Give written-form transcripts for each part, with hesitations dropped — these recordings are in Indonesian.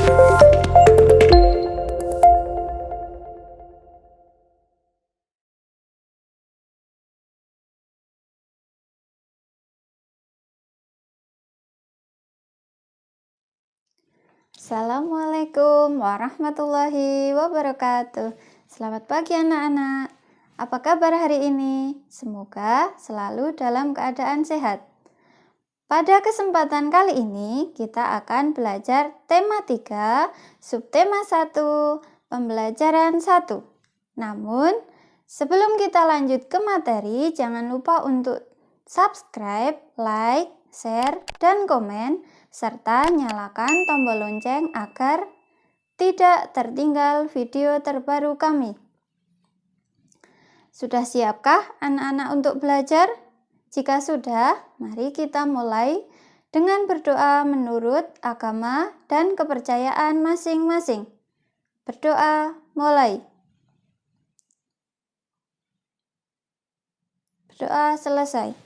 Assalamualaikum warahmatullahi wabarakatuh. Selamat pagi anak-anak. Apa kabar hari ini? Semoga selalu dalam keadaan sehat. Pada kesempatan kali ini kita akan belajar tema 3, subtema 1, pembelajaran 1. Namun, sebelum kita lanjut ke materi, jangan lupa untuk subscribe, like, share, dan komen, serta nyalakan tombol lonceng agar tidak tertinggal video terbaru kami. Sudah siapkah anak-anak untuk belajar? Jika sudah, mari kita mulai dengan berdoa menurut agama dan kepercayaan masing-masing. Berdoa mulai. Berdoa selesai.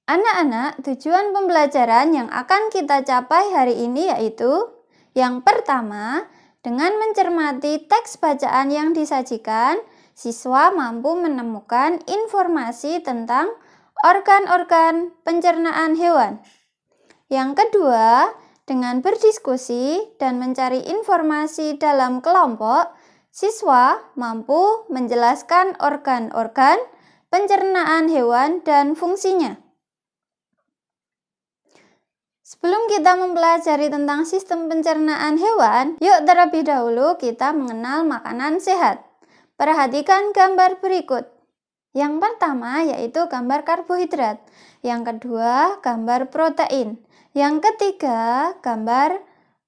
Anak-anak, tujuan pembelajaran yang akan kita capai hari ini yaitu yang pertama, dengan mencermati teks bacaan yang disajikan, siswa mampu menemukan informasi tentang organ-organ pencernaan hewan. Yang kedua, dengan berdiskusi dan mencari informasi dalam kelompok, siswa mampu menjelaskan organ-organ pencernaan hewan dan fungsinya. Sebelum kita mempelajari tentang sistem pencernaan hewan, yuk terlebih dahulu kita mengenal makanan sehat. Perhatikan gambar berikut. Yang pertama yaitu gambar karbohidrat. Yang kedua, gambar protein. Yang ketiga, gambar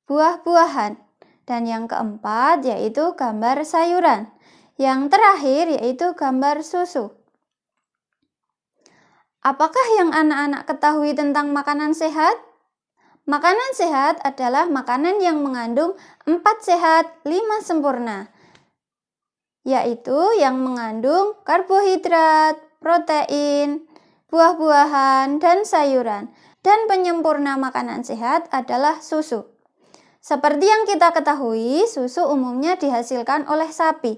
buah-buahan. Dan yang keempat yaitu gambar sayuran. Yang terakhir yaitu gambar susu. Apakah yang anak-anak ketahui tentang makanan sehat? Makanan sehat adalah makanan yang mengandung 4 sehat, 5 sempurna, yaitu yang mengandung karbohidrat, protein, buah-buahan, dan sayuran. Dan penyempurna makanan sehat adalah susu. Seperti yang kita ketahui, susu umumnya dihasilkan oleh sapi.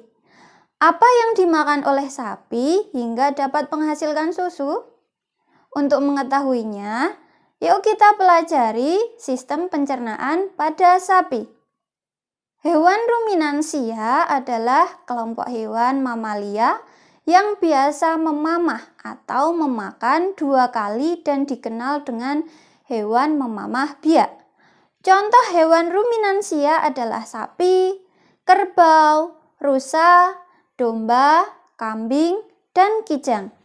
Apa yang dimakan oleh sapi hingga dapat menghasilkan susu? Untuk mengetahuinya, yuk kita pelajari sistem pencernaan pada sapi. Hewan ruminansia adalah kelompok hewan mamalia yang biasa memamah atau memakan 2 kali dan dikenal dengan hewan memamah biak. Contoh hewan ruminansia adalah sapi, kerbau, rusa, domba, kambing, dan kijang.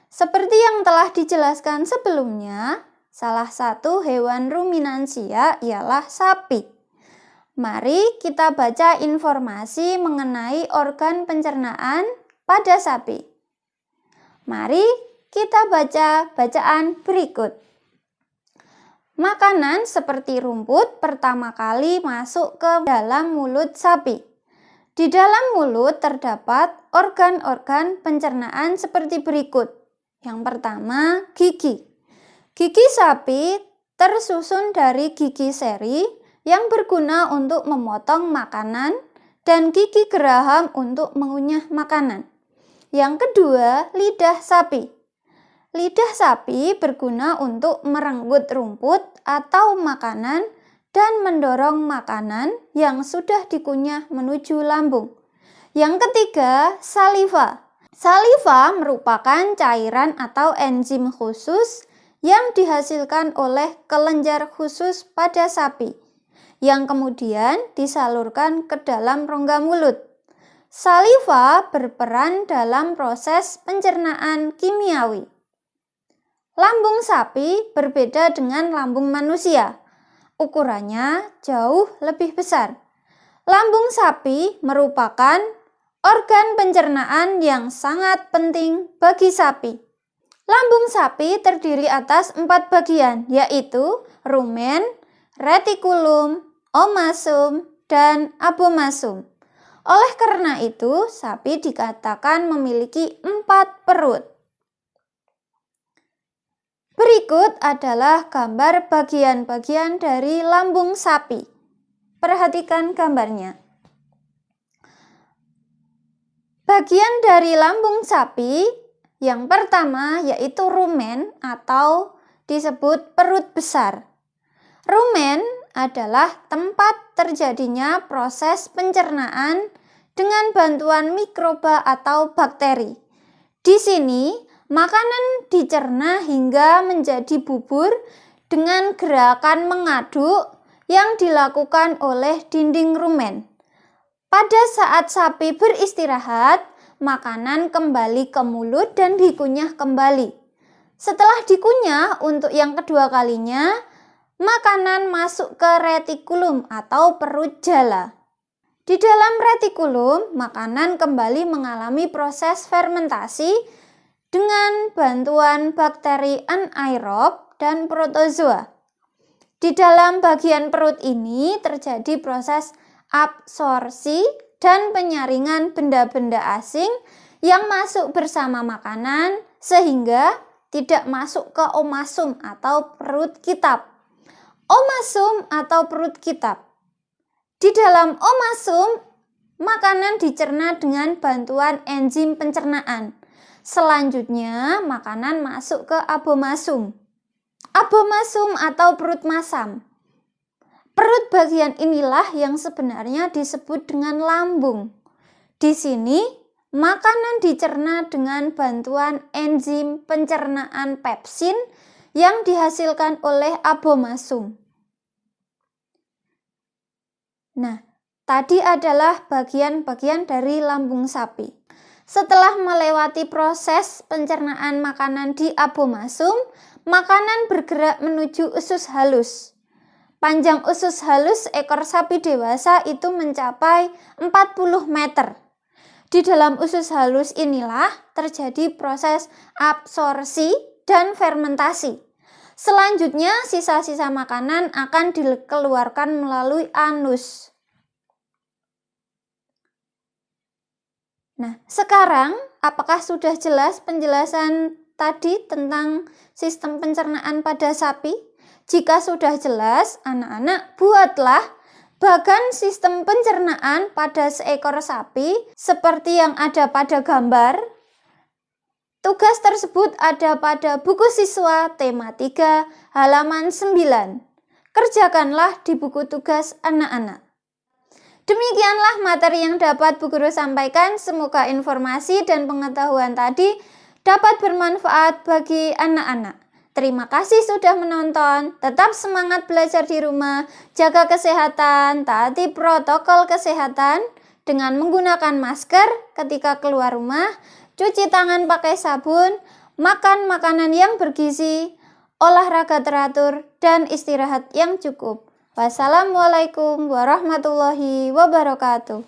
Seperti yang telah dijelaskan sebelumnya, salah satu hewan ruminansia ialah sapi. Mari kita baca informasi mengenai organ pencernaan pada sapi. Mari kita baca bacaan berikut. Makanan seperti rumput pertama kali masuk ke dalam mulut sapi. Di dalam mulut terdapat organ-organ pencernaan seperti berikut. Yang pertama, gigi. Gigi sapi tersusun dari gigi seri yang berguna untuk memotong makanan dan gigi geraham untuk mengunyah makanan. Yang kedua, lidah sapi. Lidah sapi berguna untuk merenggut rumput atau makanan dan mendorong makanan yang sudah dikunyah menuju lambung. Yang ketiga, saliva. Saliva merupakan cairan atau enzim khusus yang dihasilkan oleh kelenjar khusus pada sapi, yang kemudian disalurkan ke dalam rongga mulut. Saliva berperan dalam proses pencernaan kimiawi. Lambung sapi berbeda dengan lambung manusia. Ukurannya jauh lebih besar. Lambung sapi merupakan organ pencernaan yang sangat penting bagi sapi. Lambung sapi terdiri atas 4 bagian, yaitu rumen, retikulum, omasum, dan abomasum. Oleh karena itu, sapi dikatakan memiliki 4 perut. Berikut adalah gambar bagian-bagian dari lambung sapi. Perhatikan gambarnya. Bagian dari lambung sapi yang pertama yaitu rumen atau disebut perut besar. Rumen adalah tempat terjadinya proses pencernaan dengan bantuan mikroba atau bakteri. Di sini, makanan dicerna hingga menjadi bubur dengan gerakan mengaduk yang dilakukan oleh dinding rumen. Pada saat sapi beristirahat, makanan kembali ke mulut dan dikunyah kembali. Setelah dikunyah untuk yang kedua kalinya, makanan masuk ke retikulum atau perut jala. Di dalam retikulum, makanan kembali mengalami proses fermentasi dengan bantuan bakteri anaerob dan protozoa. Di dalam bagian perut ini terjadi proses absorpsi dan penyaringan benda-benda asing yang masuk bersama makanan sehingga tidak masuk ke omasum atau perut kitab. Omasum atau perut kitab. Di dalam omasum, makanan dicerna dengan bantuan enzim pencernaan. Selanjutnya, makanan masuk ke abomasum. Abomasum atau perut masam. Perut bagian inilah yang sebenarnya disebut dengan lambung. Di sini, makanan dicerna dengan bantuan enzim pencernaan pepsin yang dihasilkan oleh abomasum. Nah, tadi adalah bagian-bagian dari lambung sapi. Setelah melewati proses pencernaan makanan di abomasum, makanan bergerak menuju usus halus. Panjang usus halus ekor sapi dewasa itu mencapai 40 meter. Di dalam usus halus inilah terjadi proses absorpsi dan fermentasi. Selanjutnya, sisa-sisa makanan akan dikeluarkan melalui anus. Nah, sekarang apakah sudah jelas penjelasan tadi tentang sistem pencernaan pada sapi? Jika sudah jelas, anak-anak buatlah bagan sistem pencernaan pada seekor sapi seperti yang ada pada gambar. Tugas tersebut ada pada buku siswa tema 3 halaman 9. Kerjakanlah di buku tugas anak-anak. Demikianlah materi yang dapat Bu Guru sampaikan. Semoga informasi dan pengetahuan tadi dapat bermanfaat bagi anak-anak. Terima kasih sudah menonton. Tetap semangat belajar di rumah. Jaga kesehatan, taati protokol kesehatan dengan menggunakan masker ketika keluar rumah, cuci tangan pakai sabun, makan makanan yang bergizi, olahraga teratur, dan istirahat yang cukup. Wassalamualaikum warahmatullahi wabarakatuh.